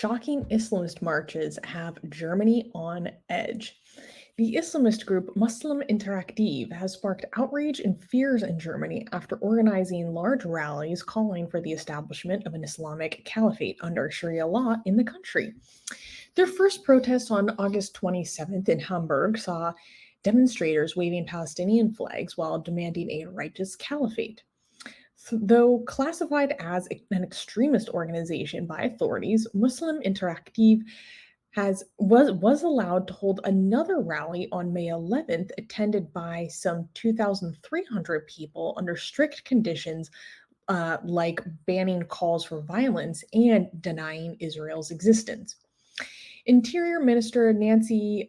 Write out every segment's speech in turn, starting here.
Shocking Islamist marches have Germany on edge. The Islamist group Muslim Interaktiv has sparked outrage and fears in Germany after organizing large rallies calling for the establishment of an Islamic caliphate under Sharia law in the country. Their first protest on August 27th in Hamburg saw demonstrators waving Palestinian flags while demanding a righteous caliphate. Though classified as an extremist organization by authorities, Muslim Interaktiv was allowed to hold another rally on May 11th, attended by some 2,300 people under strict conditions, like banning calls for violence and denying Israel's existence. Interior Minister Nancy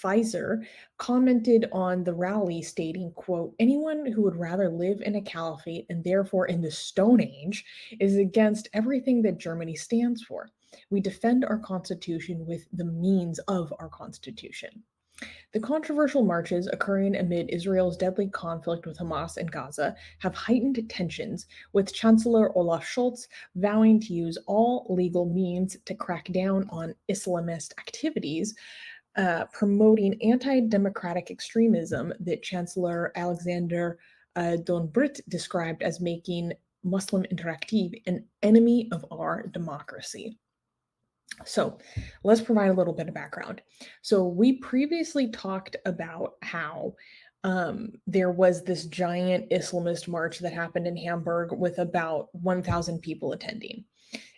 Faeser commented on the rally stating, quote, anyone who would rather live in a caliphate and therefore in the Stone Age is against everything that Germany stands for. We defend our constitution with the means of our constitution. The controversial marches occurring amid Israel's deadly conflict with Hamas and Gaza have heightened tensions, with Chancellor Olaf Scholz vowing to use all legal means to crack down on Islamist activities, promoting anti-democratic extremism that Chancellor Alexander Dobrindt described as making Muslim Interaktiv an enemy of our democracy. So let's provide a little bit of background. So we previously talked about how there was this giant Islamist march that happened in Hamburg with about 1,000 people attending.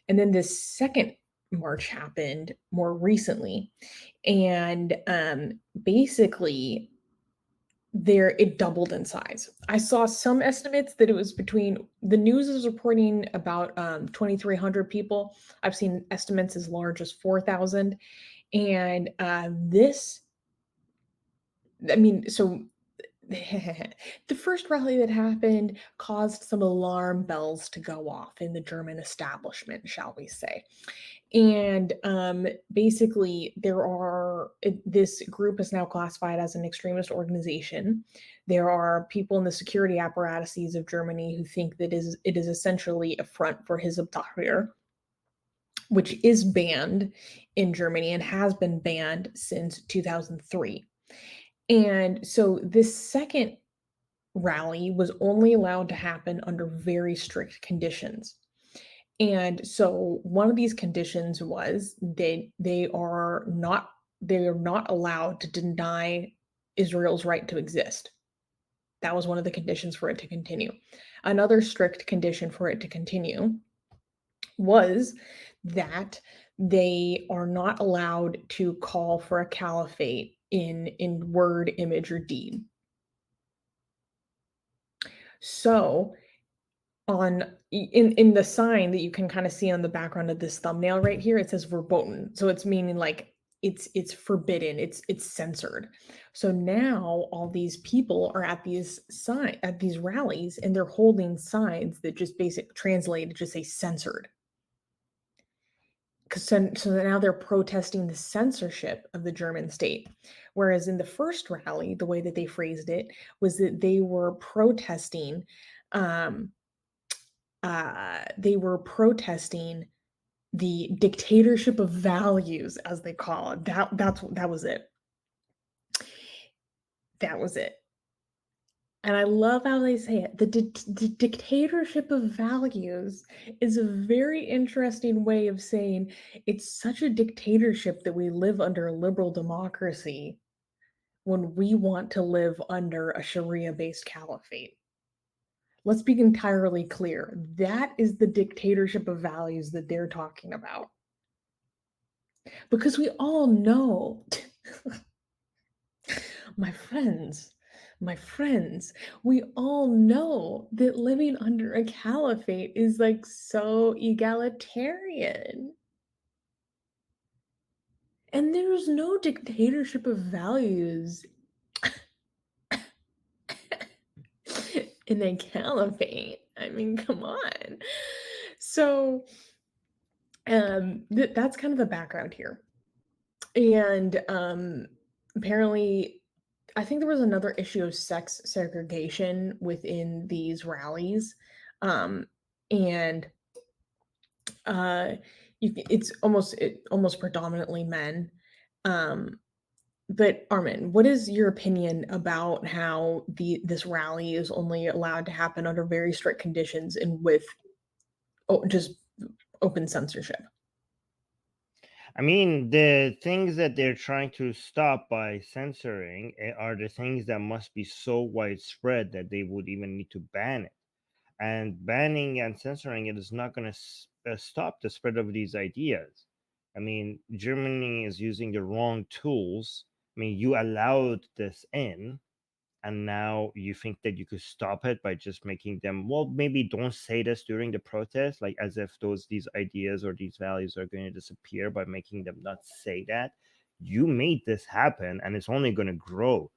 And then this second march happened more recently. And basically, it doubled in size. I saw some estimates that it was the news is reporting about 2,300 people. I've seen estimates as large as 4,000. And so the first rally that happened caused some alarm bells to go off in the German establishment, shall we say. And basically, this group is now classified as an extremist organization. There are people in the security apparatuses of Germany who think that it is essentially a front for Hizb ut-Tahrir, which is banned in Germany and has been banned since 2003. And so this second rally was only allowed to happen under very strict conditions. And so one of these conditions was they are not allowed to deny Israel's right to exist. That was one of the conditions for it to continue. Another strict condition for it to continue was that they are not allowed to call for a caliphate in word, image, or deed. So in the sign that you can kind of see on the background of this thumbnail right here, it says verboten. So it's meaning like it's forbidden, it's censored. So now all these people are at these rallies, and they're holding signs that just basically translate to just say censored. So now they're protesting the censorship of the German state. Whereas in the first rally, the way that they phrased it was that they were protesting the dictatorship of values, as they call it. That was it. That was it. And I love how they say it. The dictatorship of values is a very interesting way of saying it's such a dictatorship that we live under a liberal democracy when we want to live under a Sharia-based caliphate. Let's be entirely clear. That is the dictatorship of values that they're talking about. Because we all know, my friends, we all know that living under a caliphate is like so egalitarian. And there's no dictatorship of values in a caliphate. I mean, come on. So that's kind of the background here. And apparently, I think there was another issue of sex segregation within these rallies. And it's almost predominantly men. Um, but Armin, what is your opinion about how this rally is only allowed to happen under very strict conditions and with just open censorship? I mean, the things that they're trying to stop by censoring are the things that must be so widespread that they would even need to ban it. And banning and censoring it is not going to stop the spread of these ideas. I mean, Germany is using the wrong tools. I mean, you allowed this in, and now you think that you could stop it by just making them, well, maybe don't say this during the protest, like as if these ideas or these values are going to disappear by making them not say that. You made this happen, and it's only going to grow.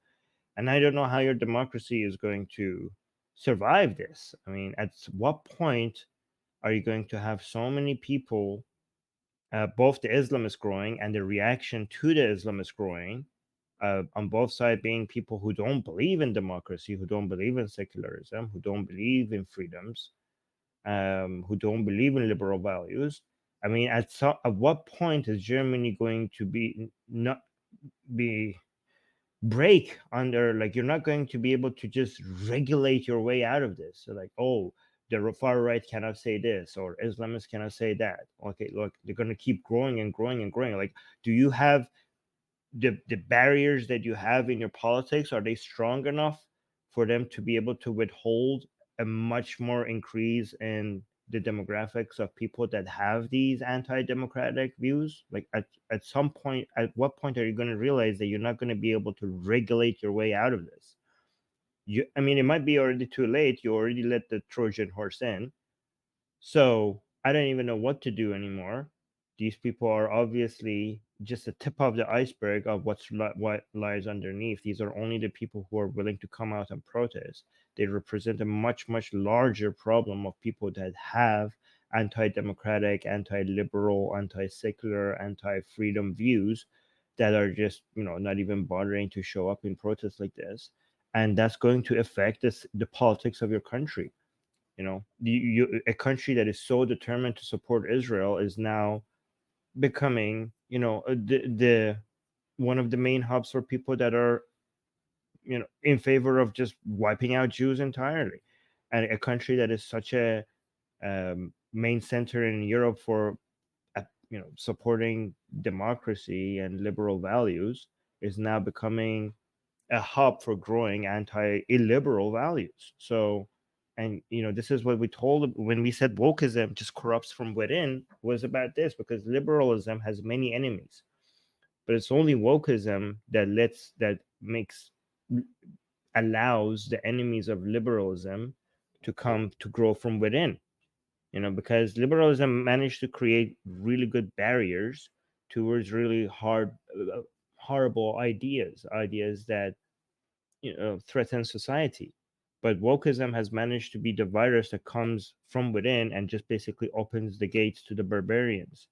And I don't know how your democracy is going to survive this. I mean, at what point are you going to have so many people, both the Islamist growing and the reaction to the Islamist growing, on both sides being people who don't believe in democracy, who don't believe in secularism, who don't believe in freedoms, who don't believe in liberal values? I mean, at what point is Germany going to be not be break under, like, you're not going to be able to just regulate your way out of this? So like, oh, the far right cannot say this, or Islamists cannot say that. Okay, look, they're going to keep growing and growing and growing. Like, do you have the barriers that you have in your politics, are they strong enough for them to be able to withhold a much more increase in the demographics of people that have these anti-democratic views? Like, at some point, at what point are you going to realize that you're not going to be able to regulate your way out of this? I mean, it might be already too late. You already let the Trojan horse in, so I don't even know what to do anymore. These people are obviously just the tip of the iceberg of what lies underneath. These are only the people who are willing to come out and protest. They represent a much, much larger problem of people that have anti-democratic, anti-liberal, anti-secular, anti-freedom views that are just, not even bothering to show up in protests like this. And that's going to affect the politics of your country. A country that is so determined to support Israel is now becoming, the one of the main hubs for people that are, in favor of just wiping out Jews entirely. And a country that is such a main center in Europe for, supporting democracy and liberal values is now becoming a hub for growing anti-illiberal values. So, and this is what we told when we said wokeism just corrupts from within, was about this, because liberalism has many enemies, but it's only wokeism that allows the enemies of liberalism to come to grow from within. Because liberalism managed to create really good barriers towards really horrible ideas that threaten society. But wokeism has managed to be the virus that comes from within and just basically opens the gates to the barbarians.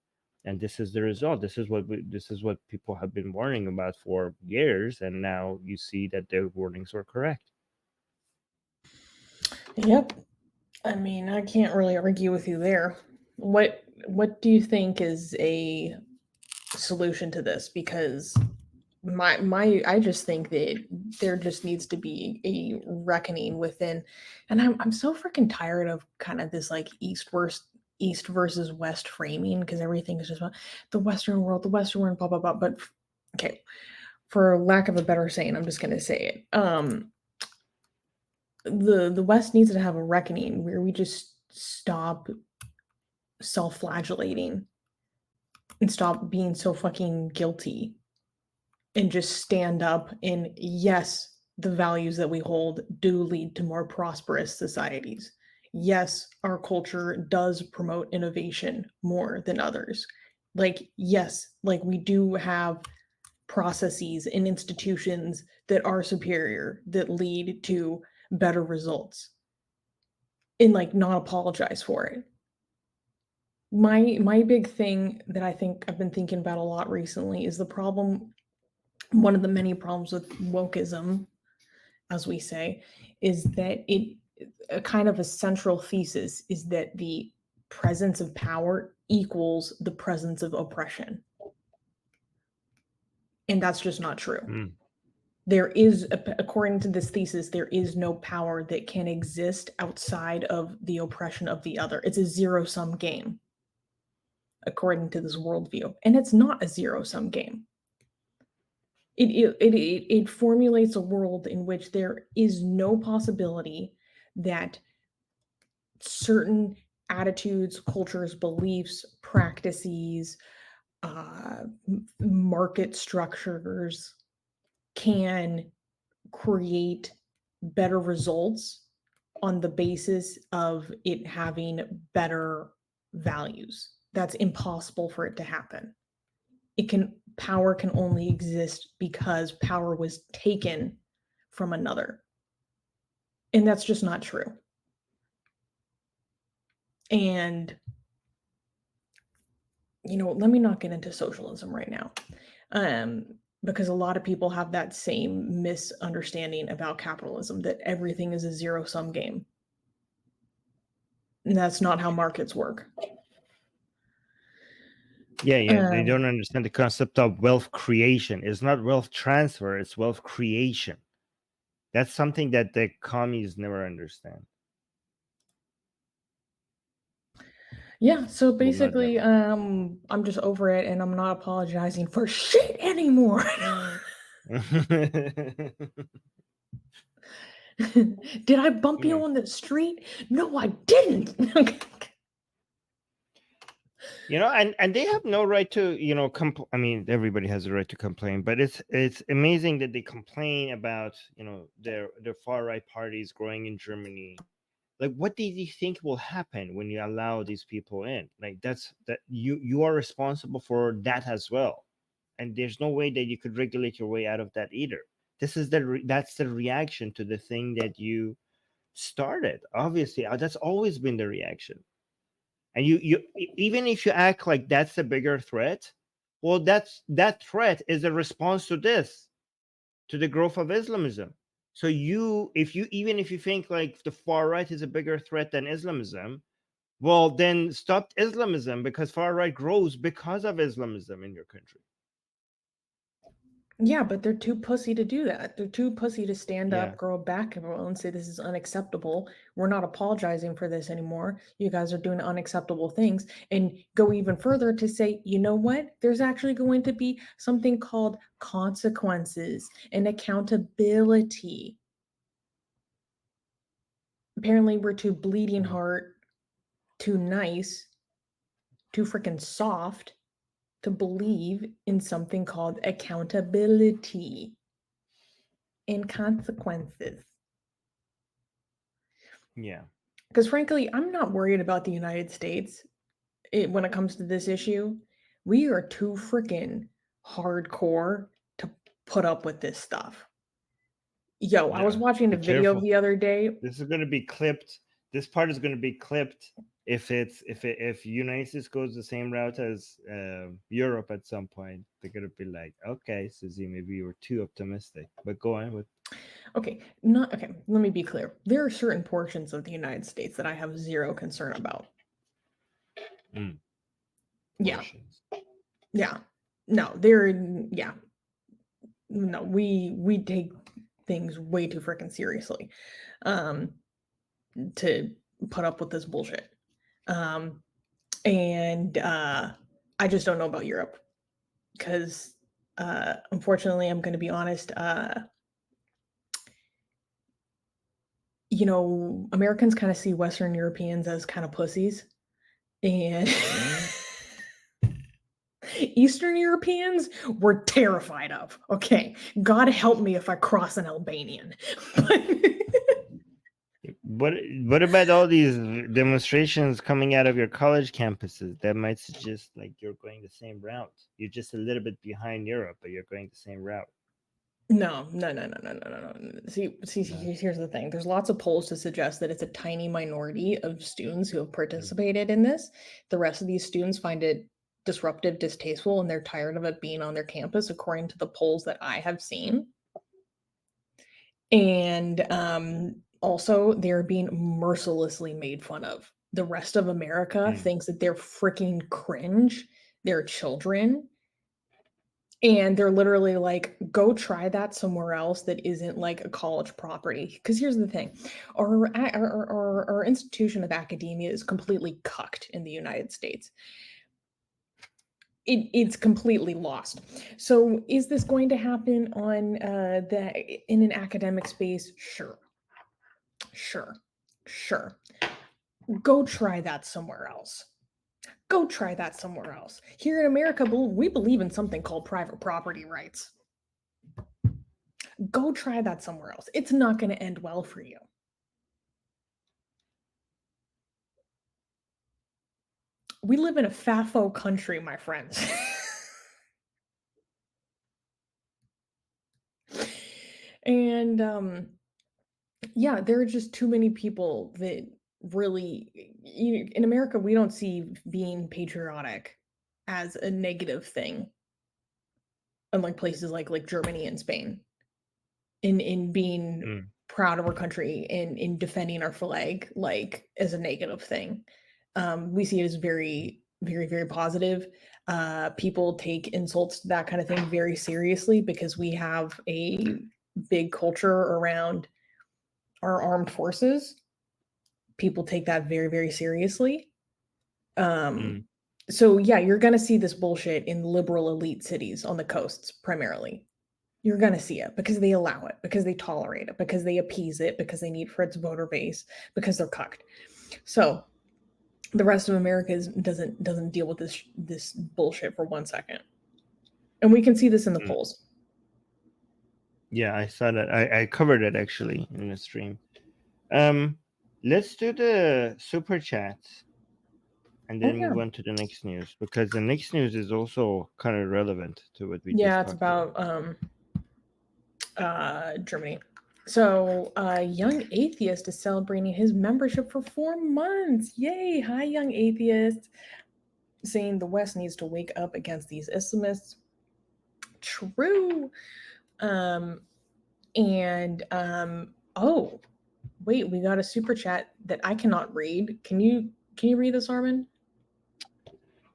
And this is the result. This is what people have been warning about for years, and now you see that their warnings were correct. Yep. I mean, I can't really argue with you there. What do you think is a solution to this? Because my I just think that there just needs to be a reckoning within, and I'm so freaking tired of kind of this like east versus west framing, because everything is just about the Western world, blah blah blah. But okay, for lack of a better saying, I'm just gonna say it. The West needs to have a reckoning where we just stop self-flagellating and stop being so fucking guilty and just stand up, and yes, the values that we hold do lead to more prosperous societies. Yes, our culture does promote innovation more than others. Like, yes, like we do have processes and institutions that are superior that lead to better results, and like not apologize for it. My big thing that I think I've been thinking about a lot recently is the problem, one of the many problems with wokeism, as we say, is that it a kind of a central thesis is that the presence of power equals the presence of oppression. And that's just not true. Mm. There is, according to this thesis, there is no power that can exist outside of the oppression of the other. It's a zero-sum game, according to this worldview. And it's not a zero-sum game. It formulates a world in which there is no possibility that certain attitudes, cultures, beliefs, practices, market structures can create better results on the basis of it having better values. That's impossible for it to happen. Power can only exist because power was taken from another. And that's just not true. And let me not get into socialism right now. Because a lot of people have that same misunderstanding about capitalism, that everything is a zero-sum game. And that's not how markets work. Yeah, they don't understand the concept of wealth creation. It's not wealth transfer, it's wealth creation. That's something that the commies never understand. Yeah, so basically, I'm just over it, and I'm not apologizing for shit anymore. Did I bump you on the street? No, I didn't. And they have no right to, I mean, everybody has a right to complain, but it's amazing that they complain about, their far right parties growing in Germany. Like, what do you think will happen when you allow these people in? Like, that you are responsible for that as well, and there's no way that you could regulate your way out of that either. That's the reaction to the thing that you started. Obviously, that's always been the reaction. And you even if you act like that's a bigger threat, well, that threat is a response to the growth of Islamism. So even if you think like the far right is a bigger threat than Islamism, well, then stop Islamism, because far right grows because of Islamism in your country. Yeah, but they're too pussy to do that. They're too pussy to stand up, grow a backbone, and say this is unacceptable. We're not apologizing for this anymore. You guys are doing unacceptable things. And go even further to say, you know what? There's actually going to be something called consequences and accountability. Apparently, we're too bleeding heart, too nice, too freaking soft to believe in something called accountability and consequences. Yeah. Because frankly, I'm not worried about the United States when it comes to this issue. We are too freaking hardcore to put up with this stuff. Yo, I was watching a video the other day. This is going to be clipped. This part is going to be clipped if United States goes the same route as Europe at some point. They're going to be like, okay, Susie, maybe you were too optimistic. But go on with. Okay, let me be clear. There are certain portions of the United States that I have zero concern about. Portions. Yeah. No, no, we take things way too freaking seriously to put up with this bullshit. And I just don't know about Europe, because unfortunately, I'm going to be honest, Americans kind of see Western Europeans as kind of pussies, and Eastern Europeans we're terrified of. Okay, God help me if I cross an Albanian. But what about all these demonstrations coming out of your college campuses that might suggest like you're going the same route? You're just a little bit behind Europe, but you're going the same route. No. See, here's the thing. There's lots of polls to suggest that it's a tiny minority of students who have participated in this. The rest of these students find it disruptive, distasteful, and they're tired of it being on their campus, according to the polls that I have seen. And also, they're being mercilessly made fun of The rest of America thinks that they're freaking cringe. They're children. And they're literally like, go try that somewhere else that isn't like a college property. Because here's the thing, our institution of academia is completely cucked in the United States. It's completely lost. So is this going to happen on in an academic space? Sure. Go try that somewhere else. Go try that somewhere else. Here in America, we believe in something called private property rights. Go try that somewhere else. It's not going to end well for you. We live in a FAFO country, my friends. And yeah, there are just too many people that really, in America, we don't see being patriotic as a negative thing, unlike places like Germany and Spain. In being proud of our country and in defending our flag like as a negative thing. We see it as very, very, very positive. People take insults to that kind of thing very seriously because we have a big culture around our armed forces. People take that very, very seriously. So yeah, you're going to see this bullshit in liberal elite cities on the coasts primarily. You're going to see it because they allow it, because they tolerate it, because they appease it, because they need for its voter base, because they're cucked. So the rest of America doesn't deal with this bullshit for 1 second. And we can see this in the polls. Yeah, I saw that. I covered it actually in the stream. Let's do the super chats and then move on to the next news, because the next news is also kind of relevant to what we just talked about. Yeah, it's about Germany. So a young atheist is celebrating his membership for 4 months. Yay! Hi, young atheist. Saying the West needs to wake up against these Islamists. True. Oh, wait, we got a super chat that I cannot read. Can you read this, Armin?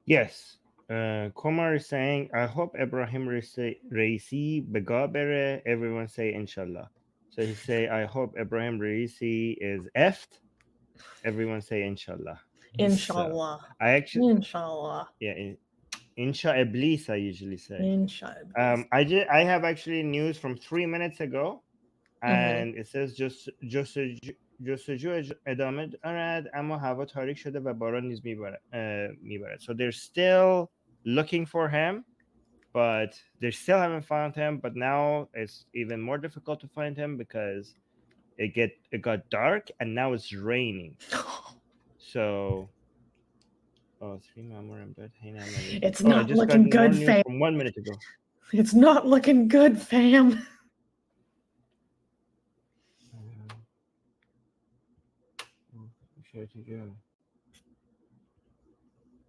Yes. Komar is saying, I hope Ibrahim Raisi bega bere. Everyone say inshallah. So he say, I hope Ibrahim Raisi is effed. Everyone say inshallah. Inshallah. So, I actually, inshallah. Yeah, insha iblis, I usually say. Inshallah. I have actually news from 3 minutes ago, and it says جستجو ادامه دارد اما هوا تاریک شده و باران نیز میبارد. So they're still looking for him, but they still haven't found him. But now it's even more difficult to find him because it got dark and now it's raining. So it's not looking good, fam. From 1 minute ago. It's not looking good, fam.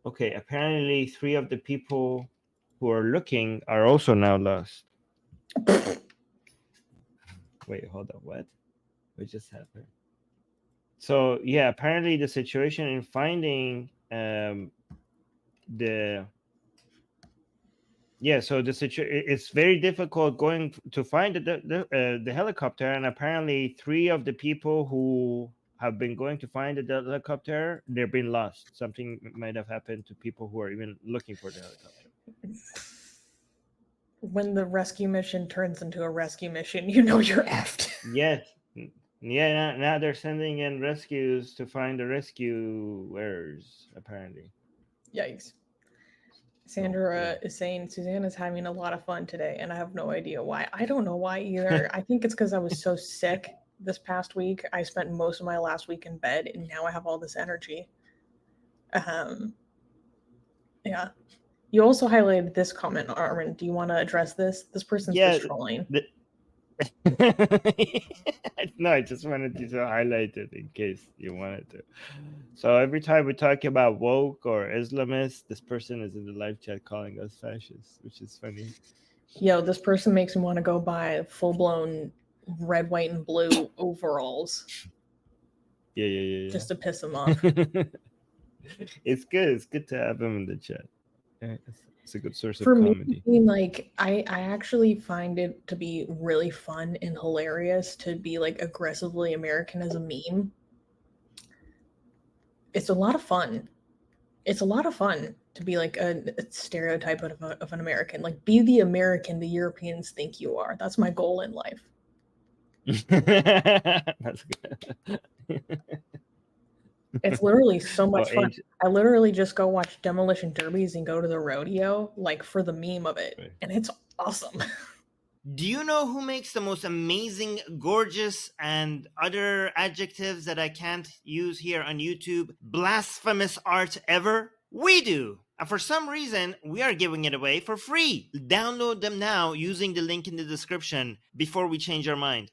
Okay, apparently 3 of the people who are looking are also now lost. Wait, hold on. What just happened? So yeah, apparently the situation in finding so the situation, it's very difficult going to find the helicopter, and apparently 3 of the people who have been going to find the helicopter, they've been lost. Something might have happened to people who are even looking for the helicopter. When the rescue mission turns into a rescue mission, you know you're effed. Yes. Yeah, now they're sending in rescues to find the rescuers, apparently. Yikes. Sandra is saying Susanna's having a lot of fun today, and I have no idea why. I don't know why either. I think it's because I was so sick this past week. I spent most of my last week in bed, and now I have all this energy. Yeah. You also highlighted this comment, Armin. Do you want to address this? This person's just trolling. No, I just wanted you to highlight it in case you wanted to. So every time we talk about woke or Islamist, this person is in the live chat calling us fascists, which is funny. Yo, this person makes me want to go buy full-blown red, white, and blue overalls. Yeah. just to piss him off. It's good. It's good to have him in the chat. Yeah, it's a good source of For me, comedy. I mean, like, I actually find it to be really fun and hilarious to be like aggressively American as a meme. It's a lot of fun. It's a lot of fun to be like a stereotype of an American. Like, be the American the Europeans think you are. That's my goal in life. That's good. It's literally so much Well, fun. I literally just go watch demolition derbies and go to the rodeo, like, for the meme of it. Right. And it's awesome. Do you know who makes the most amazing, gorgeous, and other adjectives that I can't use here on YouTube, blasphemous art ever? We do! And for some reason, we are giving it away for free. Download them now using the link in the description before we change our mind.